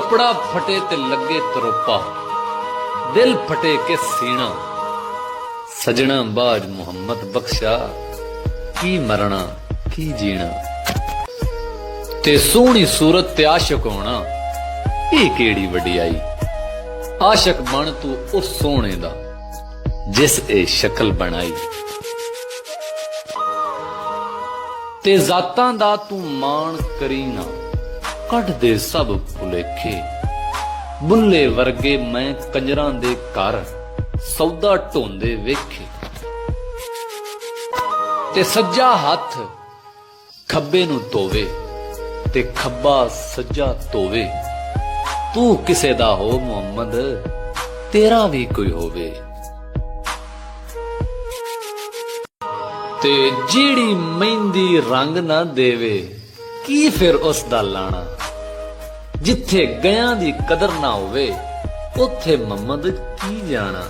कपड़ा फटे ते लगे तरोपा, दिल फटे के सीना। सजना बाज मुहम्मद बख्शा, की मरना की जीना। ते सोहनी सूरत ते आशिक होना, ये केड़ी वडियाई। आशिक बन तू उस सोहने दा जिस ए शक्ल बनाई। ते जातां दा तू मान करी ना, कढ दे सब भुलेखे। बुल्ले वर्गे मैं कंजरां दे घर, सौदा ढोंदे वेखे। ते सज्जा हथ खब्बे नू धोवे, ते खब्बा सज्जा धोवे। तू किसे दा हो मुहम्मद, तेरा भी कोई होवे। ते जीड़ी मेहंदी रंग ना देवे, की फिर उस दा लाना। जिथे गयां दी कदर ना होवे, उथे मुहम्मद की जाना।